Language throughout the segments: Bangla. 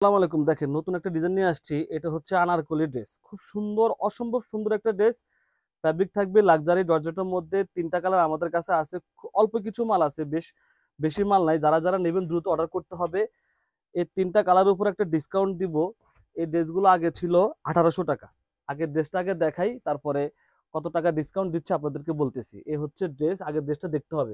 আসসালামু আলাইকুম। দেখেন নতুন একটা ডিজাইন নিয়ে আসছি। এটা হচ্ছে আনারকলি ড্রেস। খুব সুন্দর, অসম্ভব সুন্দর একটা ড্রেস। ফ্যাব্রিক থাকবে লাক্সারি জর্জেটের মধ্যে। ৩ টা কালার আমাদের কাছে আছে। অল্প কিছু মাল আছে, বেশি মাল নাই। যারা নেবেন দ্রুত অর্ডার করতে হবে। এই ৩ টা কালারের উপর একটা ডিসকাউন্ট দিব। এই ড্রেসগুলো আগে ছিল ৳১৮০০। আগের ড্রেসটা আগে দেখাই, তারপরে কত টাকা ডিসকাউন্ট দিচ্ছে আপনাদেরকে বলতেছি। এই হচ্ছে ড্রেস, আগের ড্রেসটা দেখতে হবে।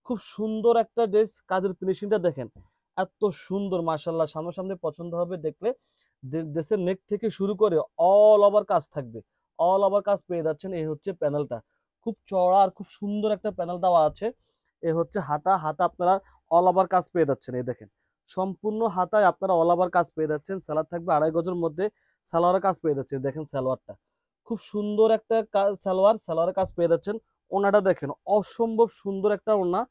খুব সুন্দর একটা ড্রেস, কাজের ফিনিশিংটা দেখেন। এত সুন্দর মাশাআল্লাহ, সামনাসামনি পছন্দ হবে দেখলে। ড্রেসের নেক থেকে শুরু করে অল ওভার কাজ থাকবে। অল ওভার কাজ পেয়ে যাচ্ছেন। এই হচ্ছে প্যানেলটা। খুব চওড়া আর খুব সুন্দর একটা প্যানেল দেওয়া আছে। এ হচ্ছে হাতা। হাতা আপনারা অল ওভার কাজ পেয়ে যাচ্ছেন। এই দেখেন, সম্পূর্ণ হাতায় আপনারা অল ওভার কাজ পেয়ে যাচ্ছেন। সালোয়ার থাকবে ২.৫ গজের মধ্যে। সালোয়ারের কাজ পেয়ে যাচ্ছেন। দেখেন সালোয়ারটা খুব সুন্দর একটা সালোয়ারের কাজ পেয়ে যাচ্ছেন। ওনাটা দেখেন, অসম্ভব সুন্দর একটা ওনা।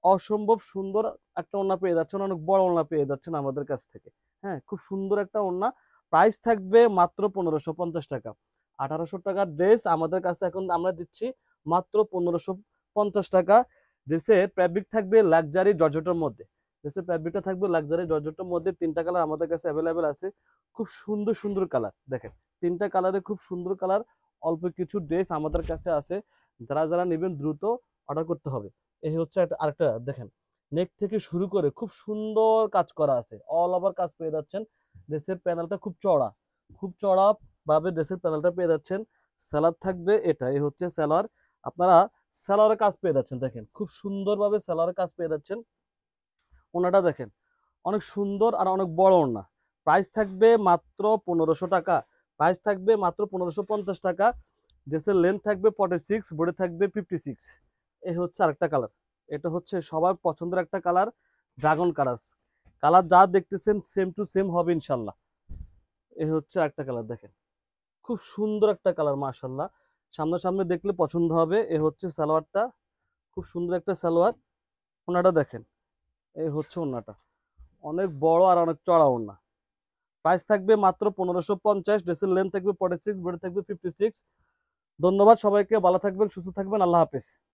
অসম্ভব সুন্দর একটা ওড়না পেয়ে যাচ্ছেন। অনেক বড় ওড়না পেয়ে যাচ্ছেন আমাদের কাছ থেকে। হ্যাঁ, খুব সুন্দর একটা ওড়না। প্রাইস থাকবে মাত্র ৳১৫৫০। ৳১৮০০ ড্রেস আমাদের কাছে এখন আমরা দিচ্ছি মাত্র ৳১৫৫০। ড্রেসের ফ্যাব্রিক থাকবে লাক্সারি জর্জেটের মধ্যে। ড্রেসের ফ্যাব্রিকটা থাকবে লাক্সারি জর্জেটের মধ্যে। ৩ টা কালার আমাদের কাছে অ্যাভেলেবেল আছে। খুব সুন্দর সুন্দর কালার দেখেন। ৩ টা কালারে খুব সুন্দর কালার। অল্প কিছু ড্রেস আমাদের কাছে আছে। যারা নেবেন দ্রুত অর্ডার করতে হবে। এই হচ্ছে আরেকটা দেখেন, নেক থেকে শুরু করে খুব সুন্দর কাজ করা আছে। অল ওভার কাজ পেয়ে যাচ্ছেন। ড্রেসের প্যানেলটা খুব চওড়া। খুব চওড়া ভাবে ড্রেসের প্যানেলটা পেয়ে যাচ্ছেন। সালোয়ার থাকবে এটা। এই হচ্ছে সালোয়ার। আপনারা সালোয়ারের কাজ পেয়ে যাচ্ছেন। দেখেন খুব সুন্দরভাবে সালোয়ারের কাজ পেয়ে যাচ্ছেন। ওনাটা দেখেন, অনেক সুন্দর আর অনেক বড় ওড়না। প্রাইস থাকবে মাত্র ৳১৫০০। প্রাইস থাকবে মাত্র ৳১৫৫০। ড্রেসের লেন্থ থাকবে 46, বডি থাকবে 56। এই হচ্ছে আরেকটা কালার। এটা হচ্ছে সবার পছন্দের একটা কালার, ড্রাগন কালার। কালার যা দেখতেছেন সেম টু সেম হবে ইনশাল্লাহ। এই হচ্ছে একটা কালার দেখেন, খুব সুন্দর একটা কালার মাশাল্লাহ। সামনাসামনি দেখলে পছন্দ হবে। এ হচ্ছে সালোয়ারটা, খুব সুন্দর একটা সালোয়ার। ওনাটা দেখেন, এই হচ্ছে ওনাটা, অনেক বড় আর অনেক চড়া ওড়না। প্রাইস থাকবে মাত্র ১৫৫০। ড্রেসের লেন্থ থাকবে 46, বডি থাকবে 56। ধন্যবাদ সবাইকে। ভালো থাকবেন, সুস্থ থাকবেন। আল্লাহ হাফেজ।